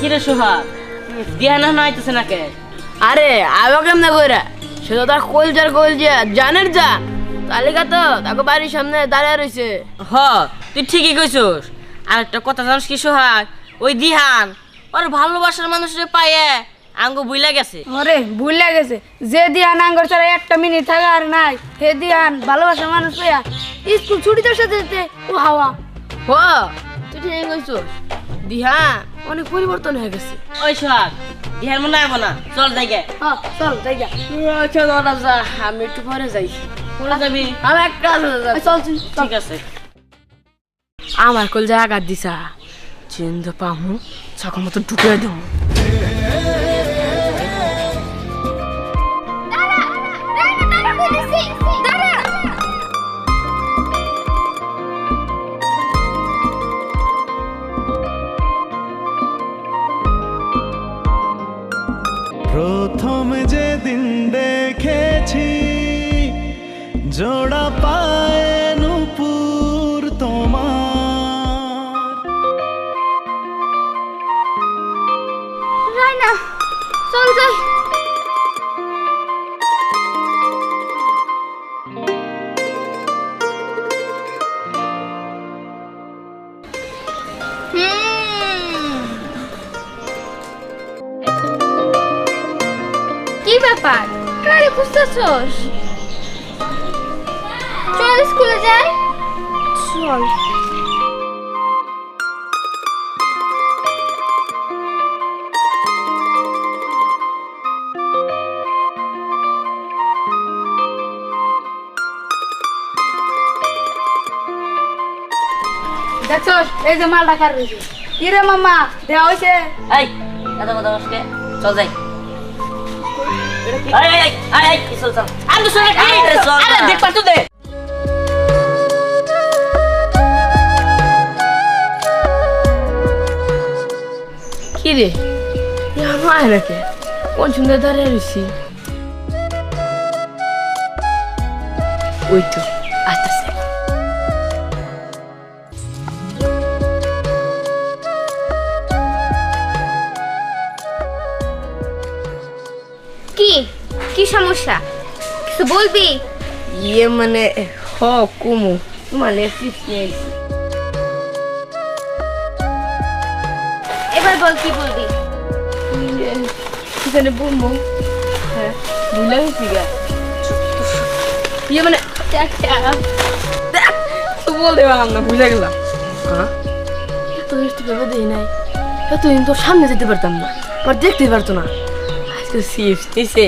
কিরে সোহাগ দিহানা নাইতেছে না কে? আরে আলো কেমনে কইরা সেটা তার কলজা জানের জান তালিকা তো তাকে বাড়ির সামনে দাঁড়িয়ে রইছে। হ তুই ঠিকই কইছস। আর একটা কথা জানিস কি সোহাগ, ওই দিহান ওর ভালোবাসার মানুষের পায়ে আঙ্গু বুইলা গেছে। আরে ভুলে গেছে যে দিয়ান আঙ্গর ছাড়া একটা মিনিট থাকা আর নাই, হে দিয়ান ভালোবাসা মানুষ পেয়া স্কুল ছুটিতে সাথে যেতে ও হাওয়া। হ তুই ঠিক কইছস, দিহান অনেক পরিবর্তন হয়ে গেছে। ওই সোহাগ দিহান মনে আইব না, চল যাইগে। হ্যাঁ চল যাই যা। আচ্ছা দাদা যা, আমি একটু পরে যাই। কোথায় যাবি? আমি এক কাজ চল চল ঠিক আছে। আমার কলজা আঘাত দিছা চিন্তা পামু চক মতো ঢুকে দেবো। প্রথম যেদিন দেখেছি জোড়া পায়ে নূপুর তোমার, রাইনা চল যাই। কি ব্যাপার কারে খুঁজতেছস? চল স্কুলে যাই। চল দেখছস এই যে মাল রাখার রয়েছে। কি রে মামা দেওয়া হয়েছে? এই এত কথা বসকে, চল যাই। এই এই এই এই চল চল। আরে সোহাগ আরে চল। আরে দেখ পারতো দে। কি রে আমার নাকি কোন সুন্দর দাঁড়িয়ে রয়েছি। ওই তো আসতেছে। কি কি সমস্যা, কিছু বলবি? ইয়ে মানে হ কুমু মানে সিস্টেম। এবার বল কি বলবি? এখানে বলবো হ্যাঁ ভুলে গেছি গা। ইয়ে মানে তো বলতে পারলাম না, ভুলে গেলাম। হ্যাঁ এত মিষ্টি ভেবে দিই নাই, এতদিন তোর সামনে যেতে পারতাম না, আমার দেখতেই পারতো না। আজকে চিপস নিছে,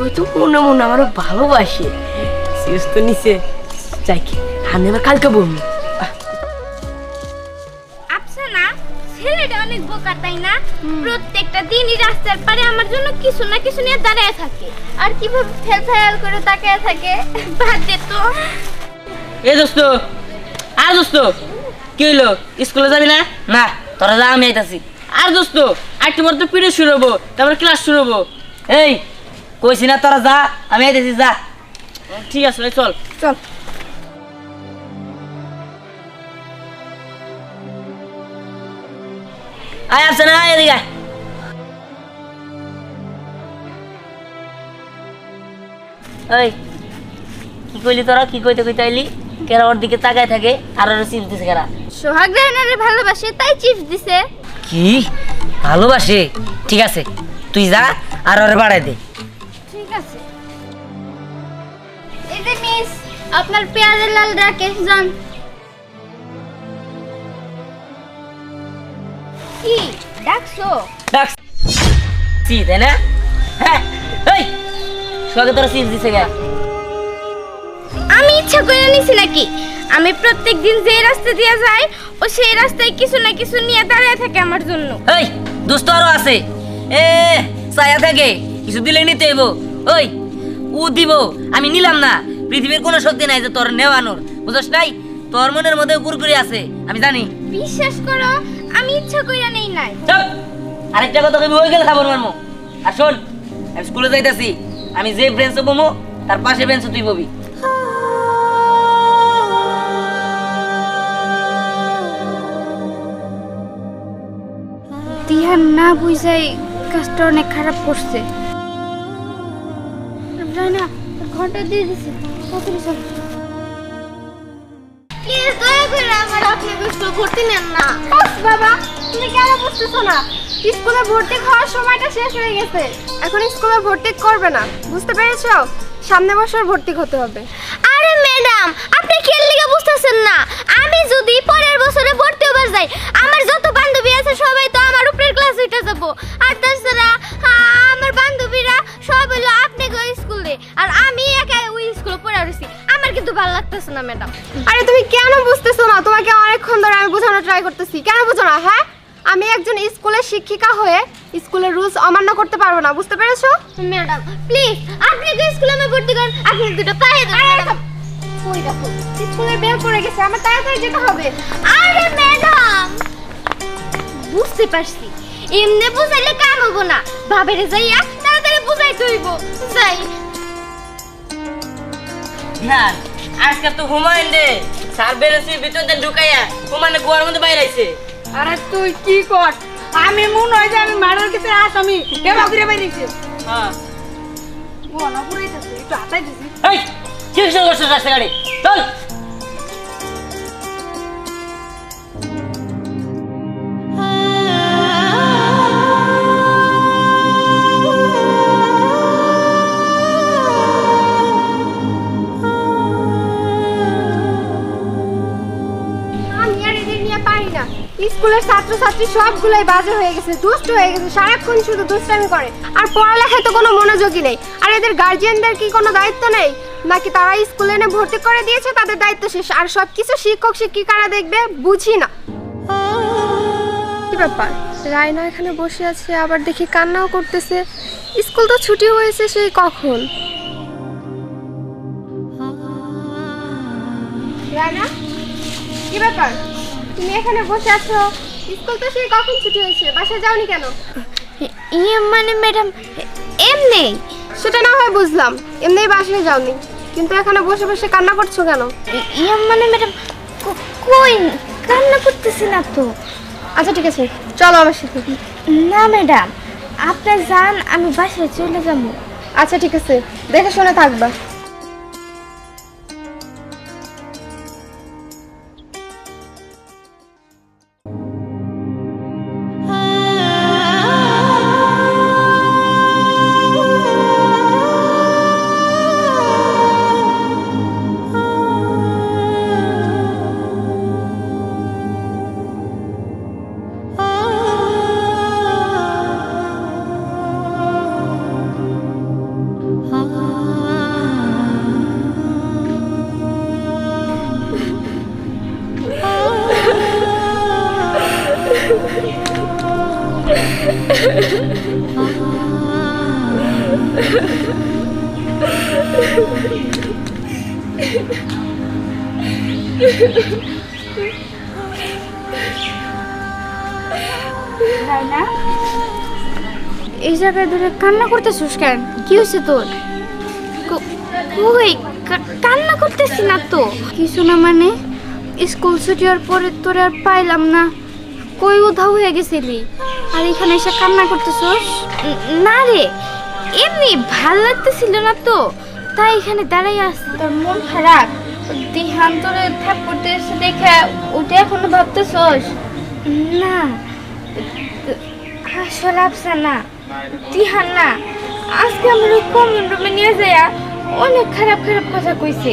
ওই তো মনে মনে আমারও ভালোবাসে। চিপস তো নিছে, যাই কি হানে আবার কালকে বলবো। আচ্ছা না ছেলেটা অনেক বোকা তাই না? প্রত্যেকটা দিনই রাস্তার পারে আমার জন্য কিছু না কিছু নিয়ে দাঁড়িয়ে থাকে, আর কিভাবে ফেল করে তাকিয়ে থাকে। বাদ দে তো। এ দোস্ত আর দোস্ত কি হইলো, স্কুলে যাবি না? না তোরা যা, আমি আইতাছি। আর দোস্ত আরেকটু পর তো পিরিয়ড শুরু হবো, তারপর ক্লাস শুরু হবো। এই কইছি না তোরা যা, আমি আইতাছি যা। ঠিক আছে চল চল আয়। আসছে না এদিকে আয়। এই কি কইলি তোরা, কি কইতে কইতে আইলি? কেরা ওর দিকে তাকায় থাকে আর ওর চিপস দিছে কেরা? সোহাগ রায়নারে ভালোবাসে তাই চিপস দিছে। কি ভালোবাসে? ঠিক আছে তুই যা আর ওরে বাড়াই দে। ঠিক আছে। এই যে মিস আপনার পেয়ারে লাল রাকেশ জন। কি ডাকছো? ডাকছি তাই না? হ্যাঁ এই সোহাগে তোরা চিপস দিছে কে? আমি ইচ্ছা করে নিছি নাকি? আমি প্রত্যেকদিন যে রাস্তা দিয়ে যাই ও সেই রাস্তায় কিছু না কিছু নিয়ে দাঁড়িয়ে থাকে আমার জন্য। এই দোস্ত আরো আছে, এ ছায়া থাকে কিছু দিলে নিতে হইব। ওই ও দিব, আমি নিলাম না। পৃথিবীর কোনো শক্তি নাই যে তোর নেওয়ানোর, বুঝছ নাই? তোর মনের মধ্যে কুরকুরি আছে আমি জানি। বিশ্বাস করো আমি ইচ্ছা করে নেই নাই। চুপ, আরেকটা কথা কইবি ওই গেলে খাবার মারমু। আর শোন আমি স্কুলে যাইতাছি, আমি যে বেঞ্চে বমু তার পাশে বেঞ্চে তুই ববি। দিহান না বুঝাই কাজটা অনেক খারাপ করছে। না ঘন্টা দিয়ে দিছে। প্লিজ দয়া করে আমার আপনার স্কুলে ভর্তি নেন না। বাবা তুমি কেন বুঝতেছো না? স্কুলে ভর্তি হওয়ার সময়টা শেষ হয়ে গেছে, এখন স্কুলে ভর্তি করবে না, বুঝতে পেরেছো? সামনে বছর ভর্তি হতে হবে। আরে ম্যাডাম আপনি কি এর লিগে বুঝতেছেন না? আমি যদি পরের বছরে ভর্তি হবার যাই, আমার যত বান্ধবী আছে সবাই তো আমার উপরের ক্লাস উঠে যাব। আর তাছাড়া আমার বান্ধবীরা সব হলো আপনি স্কুলে, আর আমি একা ওই স্কুলে পড়ে রইছি। আমার কিন্তু ভালো লাগতেছে না ম্যাডাম। আরে তুমি কেন বুঝতেছো না? তোমাকে অনেকক্ষণ ধরে আমি বোঝানোর ট্রাই করতেছি, কেন বুঝো না? হ্যাঁ, আমি একজন স্কুলের শিক্ষিকা হয়ে স্কুলের রুলস অমান্য করতে পারবো না, বুঝতে পেরেছো? ম্যাডাম প্লিজ আপনি তো স্কুলে আমি ভর্তি করেন, আপনি দুটো পায়ে দেন। ওই দেখো স্কুলের বেল পড়ে গেছে, আমার তাড়াতাড়ি যেতে হবে। আরে ম্যাডাম বুঝতে পারছি, এমনি বুঝাইলে কাম হবো না, ভাবেরে যাইয়া তাড়াতাড়ি বুঝাইতে হইব। যাই। হ্যাঁ আজকে তো হুমায়ুন রে স্যার বেরেছি ভিতর দিয়ে ঢুকাইয়া হুমায়ুন গোয়ার মধ্যে বাইরে আইছে। আরে তুই কি কর? আমি মনে হয় যে আমি মারার কাছে আসামি কেমন করে বাইরেছে। হ্যাঁ ও না পুরাইতেছে, একটু হাতাই দিছি। এই কি করছিস রাস্তা গাড়ি চল। স্কুলের ছাত্রছাত্রী সবগুলাই বাজে হয়ে গেছে, দুষ্ট হয়ে গেছে, সারাক্ষণ শুধু দুষ্টামি করে, আর পড়ালেখায় তো কোনো মনোযোগই নেই। আর এদের গার্জিয়ানদের কি কোনো দায়িত্ব নেই নাকি? তারা স্কুলে এনে ভর্তি করে দিয়েছে, তাদের দায়িত্ব শেষ, আর সবকিছু শিক্ষক শিক্ষিকারা দেখবে, বুঝি না। কি ব্যাপার, রায়না এখানে বসে আছে, আবার দেখি কান্নাও করতেছে। স্কুল তো ছুটি হয়েছে সেই কখন। রায়না কি ব্যাপার, তুমি এখানে বসে আছো? স্কুল তো সেই কখন ছুটি হয়েছে, বাসায় যাওনি কেন? মানে ম্যাডাম এমনি। সেটা না হয় বুঝলাম, এমনি বাসায় যাওনি, কিন্তু এখানে বসে বসে কান্না করছো কেন? মানে ম্যাডাম কই কান্না করতেছি না তো। আচ্ছা ঠিক আছে, চলো আমার সাথে। না ম্যাডাম আপনি যান, আমি বাসায় চলে যাবো। আচ্ছা ঠিক আছে, দেখে শুনে থাকবা। এই জায়গায় ধরে কান্না করতেছিস কেন? কি হয়েছে তোর? কই কান্না করতেছি না তো। কিছু না মানে স্কুল ছুটি হওয়ার পরে তোরে আর পাইলাম না, কই উধাও হয়ে গেছিলি, আর এখানে এসে কান্না করতেছিস? না রে এমনি ভাল লাগতেছিল না তো, তাই এখানে দাঁড়াই আসছি। তোর মন খারাপ? দিহান তোরে থাপ করতে এসে দেখে ওটা এখনো ভাবতেছস? না আসলে আপসা না দিহান না, আজকে আমার ওই কমন রুমে নিয়ে যায় অনেক খারাপ খারাপ কথা কইছে,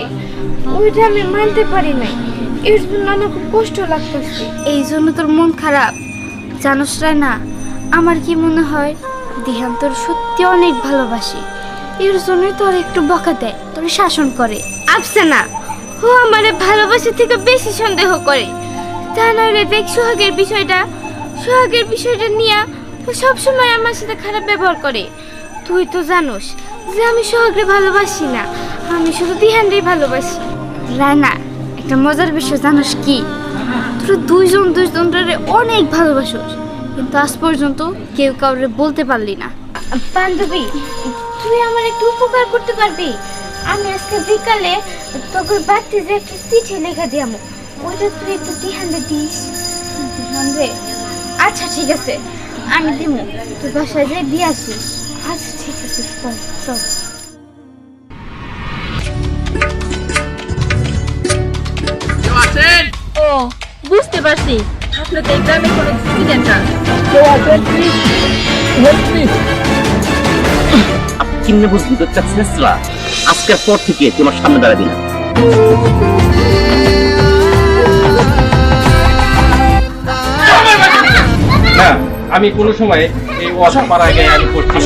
ওইটা আমি মানতে পারি নাই, এর জন্য আমার খুব কষ্ট লাগতেছে। এই জন্য তোর মন খারাপ? জানোস না আমার কি মনে হয়, দিহান তোর সত্যি অনেক ভালোবাসে, এর জন্যই তোর একটু বকা দেয়, তোর শাসন করে। আপসা না, ও আমারে ভালোবাসা থেকে বেশি সন্দেহ করে, তা নইলে দেখ সোহাগের বিষয়টা নিয়ে সবসময় আমার সাথে খারাপ ব্যবহার করে। তুই তো জানোস যে আমি সোহাগকে ভালোবাসি না, আমি শুধু দিহানকেই ভালোবাসি। রায়না একটা মজার বিষয় জানোস কি, তোরা দুইজনরে অনেক ভালোবাসোস, কিন্তু আজ পর্যন্ত কেউ কাউরে বলতে পারলি না। বান্ধবী তুই আমার একটু উপকার করতে পারবি? আমি আজকে বিকালে তোকে বাড়িতে যে একটা চিঠি লেখা দিয়াম, ওইটা তুই একটু দিহানরে দিস। দিহানরে? আচ্ছা ঠিক আছে, আমি দিব, তুই বাসায় যাই দিয়ে আসিস। আচ্ছা ঠিক আছে, চল চল। ও বুঝতে পারছি, আপনাদের গ্রামে কোনো স্টুডেন্ট না। কিনে বুঝবি তো চাচ্ছিলা আজকের পর থেকে তোমার সামনে দাঁড়াবি না। না, আমি কোনো সময় এই অসাপাড়া গায়ে আমি করছি